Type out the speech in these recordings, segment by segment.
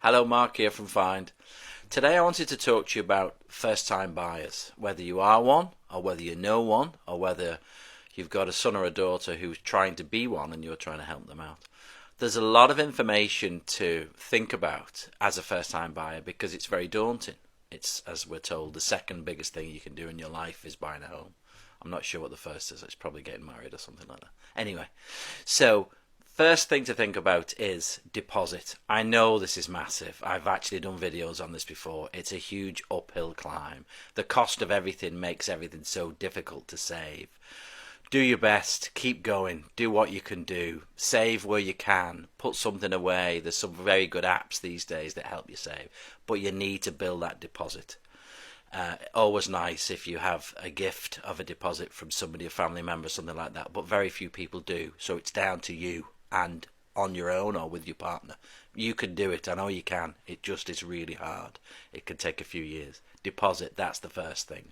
Hello, Mark here from Find. Today I wanted to talk to you about first-time buyers, whether you are one, or whether you know one, or whether you've got a son or a daughter who's trying to be one and you're trying to help them out. There's a lot of information to think about as a first-time buyer because it's very daunting. It's, as we're told, the second biggest thing you can do in your life is buying a home. I'm not sure what the first is. It's probably getting married or something like that. Anyway, so first thing to think about is deposit. I know this is massive. I've actually done videos on this before. It's a huge uphill climb. The cost of everything makes everything so difficult to save. Do your best, keep going, do what you can do, save where you can, put something away. There's some very good apps these days that help you save, but you need to build that deposit. Always nice if you have a gift of a deposit from somebody, a family member, something like that, but very few people do, so it's down to you and on your own or with your partner. You can do it, I know you can, it just is really hard. It can take a few years. Deposit, that's the first thing.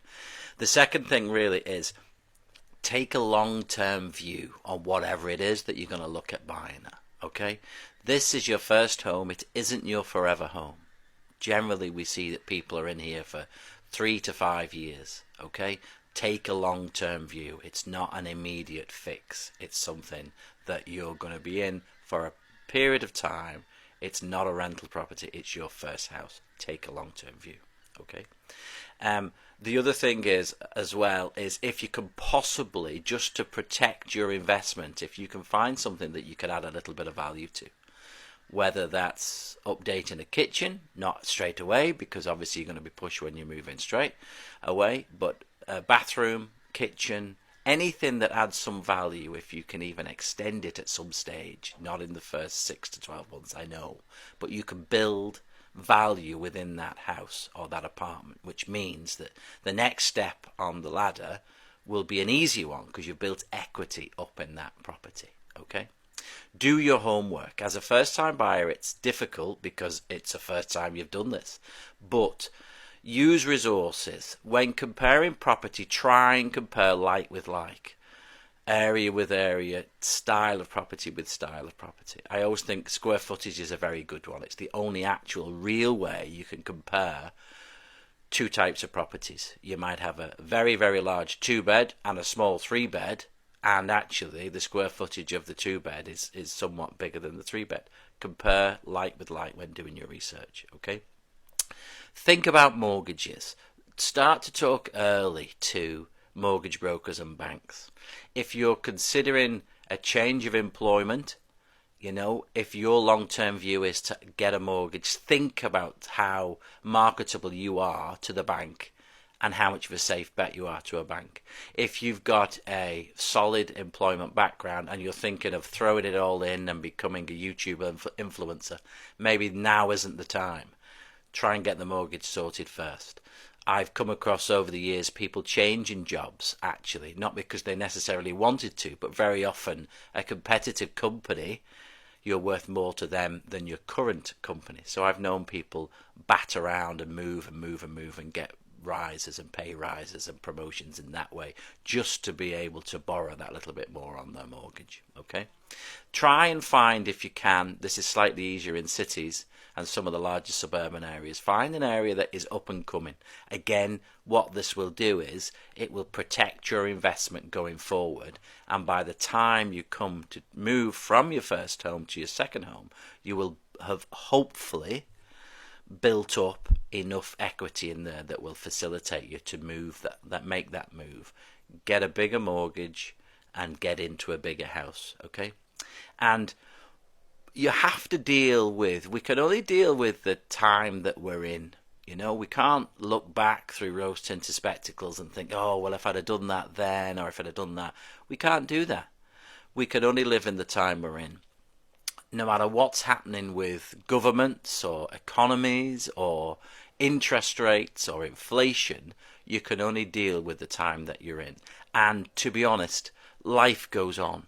The second thing really is take a long-term view on whatever it is that you're going to look at buying. Okay, this is your first home. It isn't your forever home. Generally we see that people are in here for 3 to 5 years. Okay, take a long-term view. It's not an immediate fix. It's something that you're going to be in for a period of time. It's not a rental property. It's your first house. Take a long-term view. Okay. The other thing is, as well, is if you can possibly, just to protect your investment, if you can find something that you can add a little bit of value to, whether that's updating a kitchen, not straight away, because obviously you're going to be pushed when you move in straight away, but a bathroom, kitchen, anything that adds some value, if you can even extend it at some stage, not in the first 6 to 12 months, I know, but you can build value within that house or that apartment, which means that the next step on the ladder will be an easy one because you've built equity up in that property. Okay, do your homework. As a first time buyer, it's difficult because it's the first time you've done this, but use resources. When comparing property, try and compare like with like, area with area, style of property with style of property. I always think square footage is a very good one. It's the only actual real way you can compare two types of properties. You might have a very, very large 2-bed and a small 3-bed, and actually the square footage of the 2-bed is somewhat bigger than the 3-bed. Compare like with like when doing your research. Okay. Think about mortgages. Start to talk early to mortgage brokers and banks. If you're considering a change of employment, if your long-term view is to get a mortgage, think about how marketable you are to the bank and how much of a safe bet you are to a bank. If you've got a solid employment background and you're thinking of throwing it all in and becoming a YouTuber influencer, maybe now isn't the time. Try and get the mortgage sorted first. I've come across over the years people changing jobs, actually, not because they necessarily wanted to, but very often a competitive company, you're worth more to them than your current company. So I've known people bat around and move and move and move and get rises and pay rises and promotions in that way, just to be able to borrow that little bit more on their mortgage. Okay, try and find, if you can, this is slightly easier in cities and some of the larger suburban areas, find an area that is up and coming. Again, what this will do is it will protect your investment going forward, and by the time you come to move from your first home to your second home, you will have hopefully built up enough equity in there that will facilitate you to move that make that move, get a bigger mortgage and get into a bigger house. Okay, and you have to we can only deal with the time that we're in. We can't look back through rose-tinted spectacles and think, oh, well, if I'd have done that then, or if I'd have done that. We can't do that. We can only live in the time we're in. No matter what's happening with governments or economies or interest rates or inflation, you can only deal with the time that you're in. And to be honest, life goes on.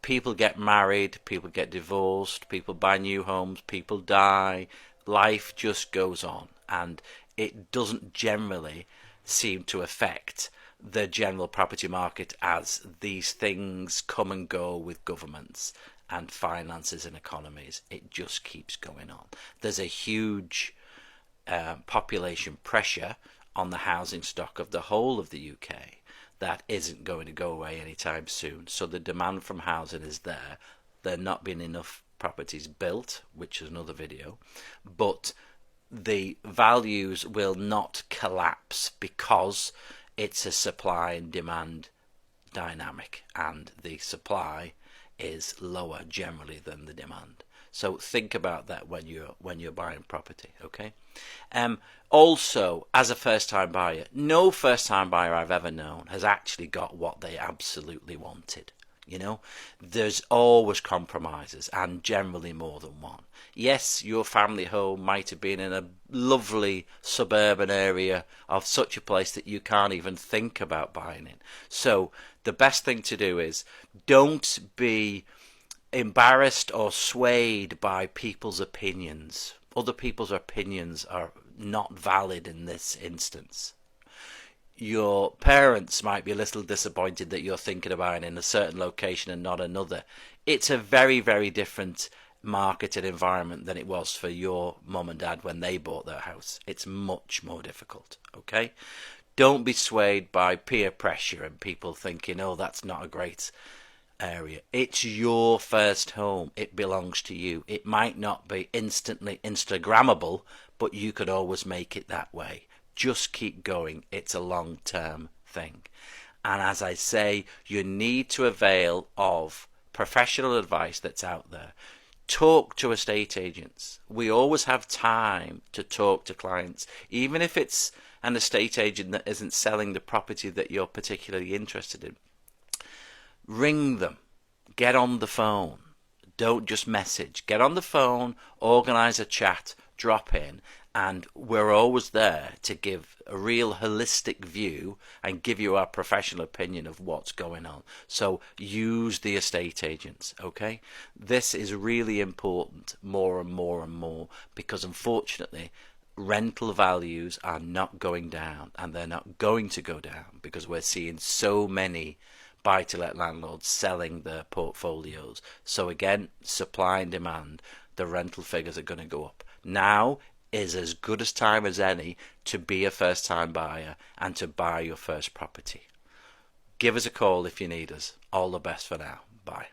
People get married, people get divorced, people buy new homes, people die. Life just goes on, and it doesn't generally seem to affect the general property market as these things come and go with governments. and finances and economies. It just keeps going on. There's a huge population pressure on the housing stock of the whole of the UK that isn't going to go away anytime soon. So the demand from housing is there. There not being enough properties built, which is another video, but the values will not collapse because it's a supply and demand dynamic, and the supply is lower generally than the demand. So think about that when you're buying property, okay? Also, as a first-time buyer, no first-time buyer I've ever known has actually got what they absolutely wanted. You know, there's always compromises, and generally more than one. Yes, your family home might have been in a lovely suburban area of such a place that you can't even think about buying in. So the best thing to do is don't be embarrassed or swayed by people's opinions. Other people's opinions are not valid in this instance. Your parents might be a little disappointed that you're thinking about it in a certain location and not another. It's a very, very different marketed environment than it was for your mum and dad when they bought their house. It's much more difficult, okay? Don't be swayed by peer pressure and people thinking, oh, that's not a great area. It's your first home. It belongs to you. It might not be instantly Instagrammable, but you could always make it that way. Just keep going. It's a long-term thing. And as I say, you need to avail of professional advice that's out there. Talk to estate agents. We always have time to talk to clients, even if it's an estate agent that isn't selling the property that you're particularly interested in. Ring them. Get on the phone. Don't just message. Get on the phone, organise a chat, drop in, and we're always there to give a real holistic view and give you our professional opinion of what's going on. So use the estate agents, okay? This is really important more and more and more, because unfortunately rental values are not going down, and they're not going to go down because we're seeing so many buy-to-let landlords selling their portfolios. So again, supply and demand, the rental figures are going to go up. Now is as good a time as any to be a first-time buyer and to buy your first property. Give us a call if you need us. All the best for now. Bye.